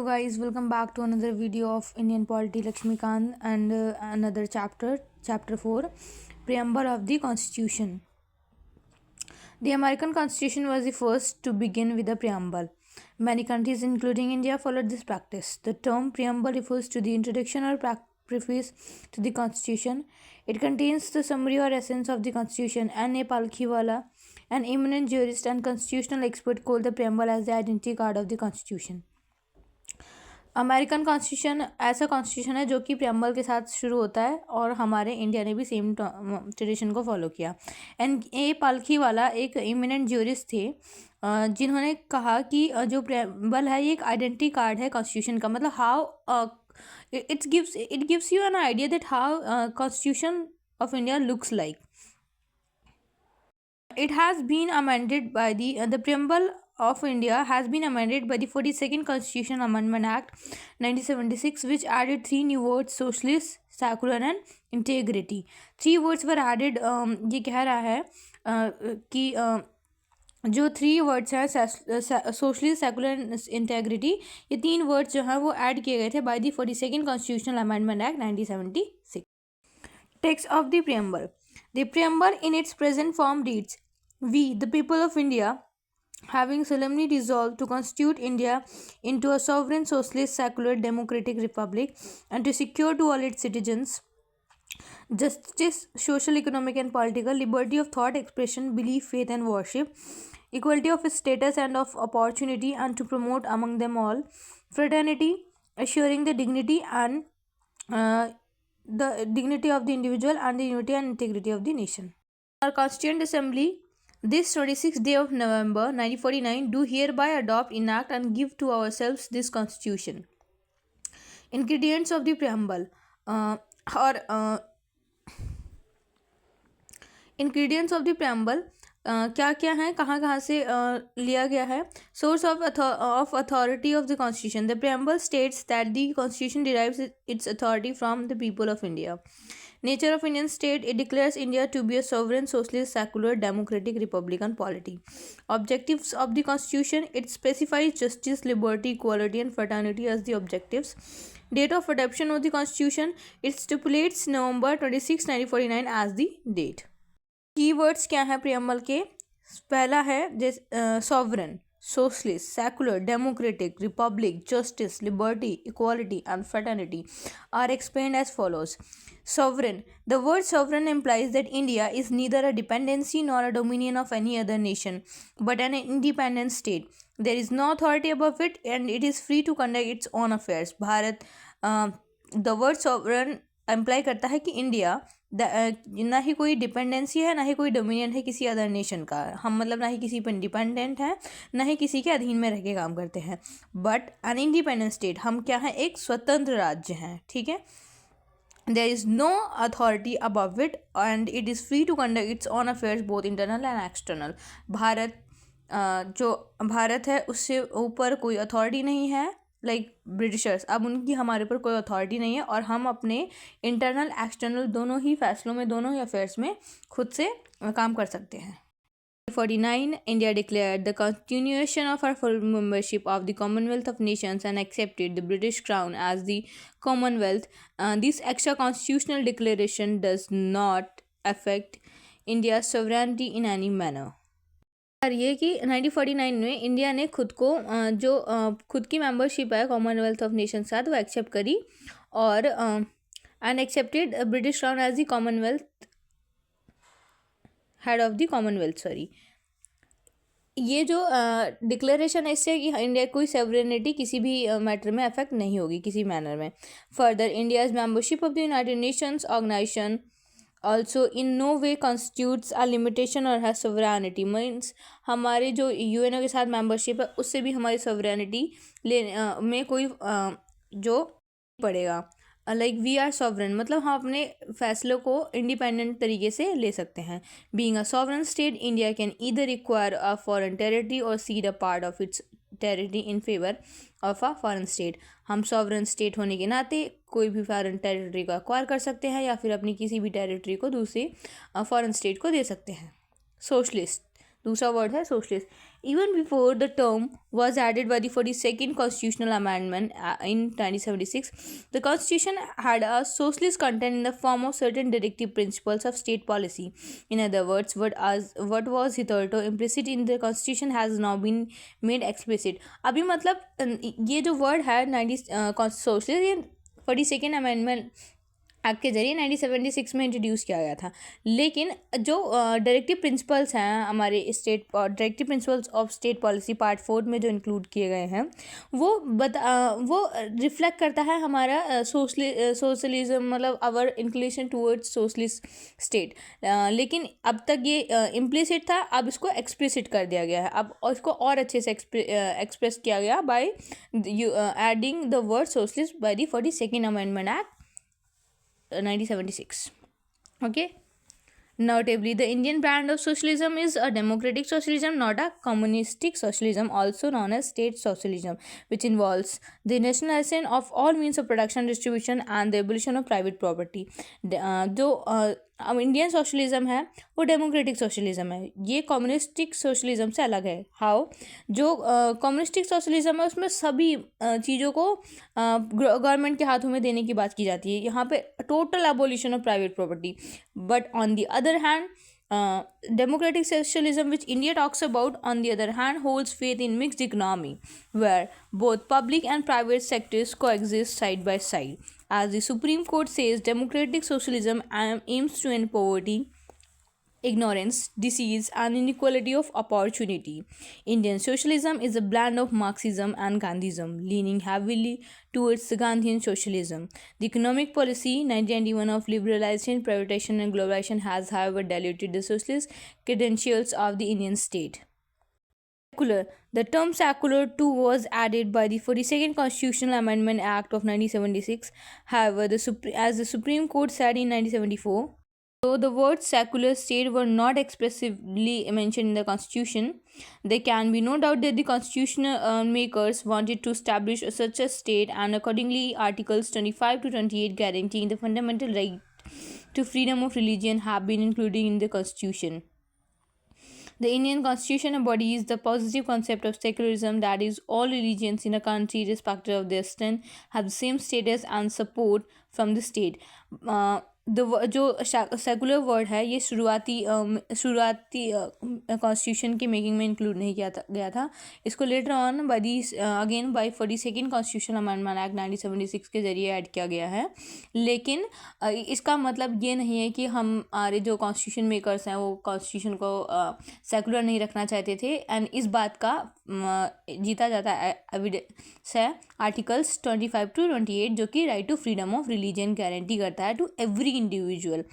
So guys, welcome back to another video of Indian polity Lakshmikant and another chapter 4, Preamble of the Constitution. The American Constitution was the first to begin with a preamble. Many countries including India followed this practice. The term preamble refers to the introduction or preface to the Constitution. It contains the summary or essence of the Constitution. N.A. Palkhiwala, an eminent jurist and constitutional expert, called the preamble as the identity card of the Constitution. American constitution ऐसा constitution है जो कि preamble के साथ शुरू होता है और हमारे इंडिया ने भी सेम ट्रेडिशन को फॉलो किया। N.A. पालखीवाला एक इमिनेंट ज्यूरिस्ट थे जिन्होंने कहा कि जो प्रेम्बल है ये एक आइडेंटिटी कार्ड है कॉन्स्टिट्यूशन का। मतलब how it gives you an idea that how constitution of India looks like. It has been amended by the preamble of India has been amended by the 42nd Constitutional Amendment Act 1976, which added 3 new words: socialist, secular and integrity. 3 words were added. ये कह रहा है कि जो 3 words हैं socialist, secular and integrity, ये 3 words जो हैं वो ऐड किए गए थे by the 42nd constitutional amendment act 1976. Text of the preamble. The preamble in its present form reads, "We, the people of India, having solemnly resolved to constitute India into a sovereign, socialist, secular, democratic republic, and to secure to all its citizens justice, social, economic, and political, liberty of thought, expression, belief, faith, and worship, equality of status and of opportunity, and to promote among them all fraternity, assuring the dignity of the individual and the unity and integrity of the nation. Our Constituent Assembly, this 26th day of November 1949, do hereby adopt, enact, and give to ourselves this Constitution." Ingredients of the preamble. Ingredients of the preamble क्या क्या हैं, कहाँ से लिया गया है. Source of authority of the constitution. The preamble states that the constitution derives its authority from the people of India. Nature of Indian state. It declares India to be a sovereign, socialist, secular, democratic, republican polity. Objectives of the constitution. It specifies justice, liberty, equality, and fraternity as the objectives. Date of adoption of the constitution. It stipulates November 26, 1949 as the date. Keywords क्या हैं preamble के. पहला है sovereign, socialist, secular, democratic, republic, justice, liberty, equality and fraternity are explained as follows. Sovereign. The word sovereign implies that India is neither a dependency nor a dominion of any other nation, but an independent state. There is no authority above it, and it is free to conduct its own affairs. Bharat. The word sovereign imply करता है कि India ना ही कोई dependency है, ना ही कोई dominion है किसी अदर नेशन का. हम मतलब ना ही किसी पर इंडिपेंडेंट हैं, ना ही किसी के अधीन में रह के काम करते हैं. बट एन इंडिपेंडेंट स्टेट, हम क्या हैं, एक स्वतंत्र राज्य हैं. ठीक है. There is no authority above it and it is free to conduct its own affairs both internal and external. Bharat जो भारत है उससे ऊपर कोई अथॉरिटी नहीं है, लाइक ब्रिटिशर्स. अब उनकी हमारे ऊपर कोई अथॉरिटी नहीं है और हम अपने इंटरनल एक्सटर्नल दोनों ही फैसलों में, दोनों ही अफेयर्स में खुद से काम कर सकते हैं. 49. India declared the continuation of her full membership of the Commonwealth of Nations and accepted the British Crown as the Commonwealth. This extra constitutional declaration does not affect India's sovereignty in any manner. और ये कि 1949 में India ने खुद को जो खुद की मेंबरशिप है कॉमनवेल्थ ऑफ नेशन साथ वो एक्सेप्ट करी और and accepted British crown as the commonwealth head of the commonwealth. Sorry, ये जो डिक्लेरेशन है इससे कि इंडिया कोई सॉवरेनिटी किसी भी मैटर में अफेक्ट नहीं होगी किसी मैनर में. Further, India's membership of the United Nations organisation also in no way constitutes a limitation or has sovereignty. Means हमारे जो यूएनओ के साथ मेंबरशिप है उससे भी हमारी sovereignty में कोई जो पड़ेगा. लाइक वी आर सॉवरन, मतलब हम अपने फैसलों को इंडिपेंडेंट तरीके से ले सकते हैं. Being a sovereign state, India can either require a foreign territory or cede a part of its territory in favour of a foreign state. हम सॉवरन स्टेट होने के नाते कोई भी फॉरेन टेरिटरी को एक्वायर कर सकते हैं या फिर अपनी किसी भी टेरिटरी को दूसरी फॉरेन स्टेट को दे सकते हैं. सोशलिस्ट, दूसरा वर्ड है socialist. Even before the term was added by the 42nd Constitutional Amendment in 1976, the Constitution had a socialist content in the form of certain directive principles of state policy. In other words, what was hitherto implicit in the Constitution has now been made explicit. अभी मतलब ये जो word है 90 socialist ये 42nd amendment act के जरिए 1976 में introduce किया गया था, लेकिन जो डायरेक्टिव प्रिंसिपल्स हैं हमारे state directive principles of state policy part 4 में जो इंक्लूड किए गए हैं वो रिफ्लेक्ट करता है हमारा सोशलिज्म, मतलब our inclination towards socialist state. लेकिन अब तक ये इम्प्लिसिट था, अब इसको एक्सप्लिसिट कर दिया गया है, अब इसको और अच्छे से एक्सप्रेस किया गया by adding the word socialist by the 42nd amendment act 1976. Okay. Notably, the Indian brand of socialism is a democratic socialism, not a communistic socialism, also known as state socialism, which involves the nationalization of all means of production, distribution, and the abolition of private property. जो Indian socialism है वो democratic socialism है, ये communistic socialism से अलग है। How? जो communistic socialism है उसमें सभी चीज़ों को गवर्नमेंट के हाथों में देने की बात की जाती है, यहाँ पे total abolition of private property. But on the other hand, democratic socialism, which India talks about, on the other hand, holds faith in mixed economy, where both public and private sectors coexist side by side. As the Supreme Court says, democratic socialism aims to end poverty, ignorance, disease, and inequality of opportunity. Indian socialism is a blend of Marxism and Gandhism, leaning heavily towards the Gandhian socialism. The economic policy 1991 of liberalization, privatization, and globalization has, however, diluted the socialist credentials of the Indian state. Secular. The term secular too was added by the 42nd Constitutional Amendment Act of 1976. However, as the Supreme Court said in 1974, though the words secular state were not expressly mentioned in the Constitution, there can be no doubt that the constitutional makers wanted to establish such a state, and accordingly, Articles 25 to 28 guaranteeing the fundamental right to freedom of religion have been included in the Constitution. The Indian Constitution embodies the positive concept of secularism, that is, all religions in a country, irrespective of their strength, have the same status and support from the state. जो secular word है ये शुरुआती constitution की making में include नहीं किया गया था, इसको later on again by 42nd constitution amendment act 1976 के जरिए ऐड किया गया है। लेकिन इसका मतलब ये नहीं है कि हमारे जो कॉन्स्टिट्यूशन मेकर्स हैं वो कॉन्स्टिट्यूशन को सेकुलर नहीं रखना चाहते थे, एंड इस बात का जीता जाता एविडेंस है आर्टिकल्स 25 to 28 जो कि right to freedom of religion guarantee करता है to every individual.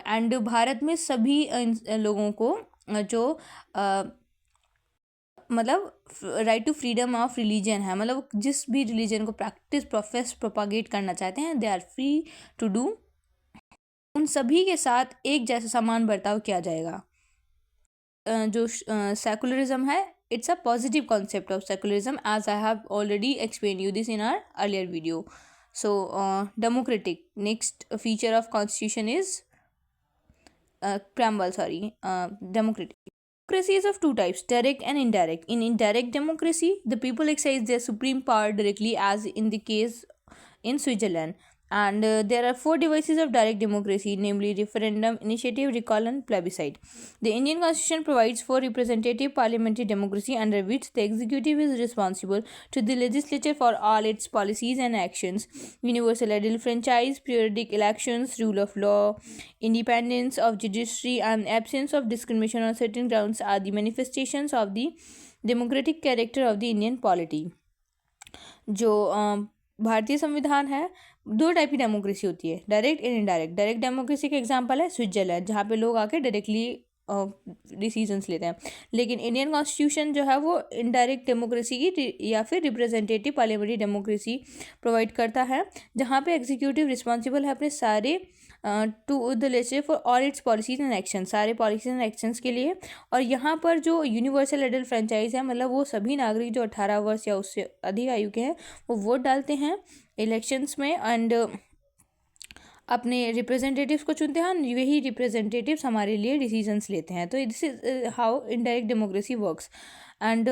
And Bharat में सभी लोगों को जो मतलब right to freedom of religion है, मतलब जिस भी रिलीजन को प्रैक्टिस प्रोफेस प्रोपागेट करना चाहते हैं they are free to do, उन सभी के साथ एक जैसा समान बर्ताव किया जाएगा। जो सेकुलरिज्म है, it's a positive concept of secularism, as I have already explained you this in our earlier video. So democratic, next feature of constitution is preamble, democratic. Democracy is of two types, direct and indirect. In indirect democracy, the people exercise their supreme power directly, as in the case in Switzerland. And there are 4 devices of direct democracy, namely referendum, initiative, recall, and plebiscite. The Indian Constitution provides for representative parliamentary democracy, under which the executive is responsible to the legislature for all its policies and actions. Universal adult franchise, periodic elections, rule of law, independence of judiciary, and absence of discrimination on certain grounds are the manifestations of the democratic character of the Indian polity. जो भारतीय संविधान है, 2 type की democracy होती है, direct and indirect. Direct democracy का example है Switzerland, जहाँ पे लोग आके डायरेक्टली डिसीजंस लेते हैं। लेकिन इंडियन कॉन्स्टिट्यूशन जो है वो इनडायरेक्ट डेमोक्रेसी की या फिर रिप्रेजेंटेटिव पार्लियामेंट्री डेमोक्रेसी प्रोवाइड करता है, जहाँ पे एग्जीक्यूटिव रिस्पॉन्सिबल है अपने सारे to the legislature for all its policies and action, सारे पॉलिसीज एंड एक्शंस के लिए। और यहाँ पर जो यूनिवर्सल एडल्ट फ्रेंचाइज है, मतलब वो सभी नागरिक जो 18 वर्ष या उससे अधिक आयु के हैं वो वोट डालते हैं इलेक्शंस में, एंड अपने रिप्रेजेंटेटिव्स को चुनते हैं, वही रिप्रेजेंटेटिव्स हमारे लिए डिसीजंस लेते हैं। तो this is how indirect democracy works. And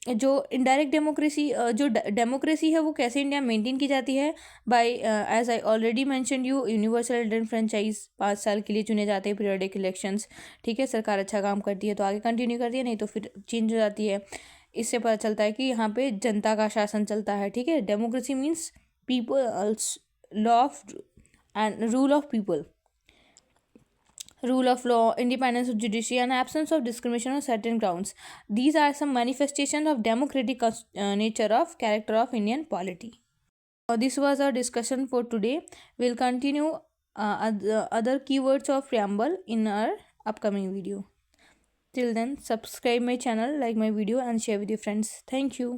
जो इनडायरेक्ट डेमोक्रेसी, जो डेमोक्रेसी है वो कैसे इंडिया मेंटेन की जाती है, by as I already mention you, universal एल्डर फ्रेंचाइज 5 साल के लिए चुने जाते हैं, पीरियडिक इलेक्शंस, ठीक है। सरकार अच्छा काम करती है तो आगे कंटिन्यू करती है, नहीं तो फिर चेंज हो जाती है। इससे पता चलता है कि यहाँ पे जनता का शासन चलता है, ठीक है। Democracy means people's law of and rule of people, rule of law, independence of judiciary, and absence of discrimination on certain grounds. These are some manifestations of democratic nature of character of Indian polity. This was our discussion for today. We'll continue other keywords of preamble in our upcoming video. Till then, subscribe my channel, like my video, and share with your friends. Thank you.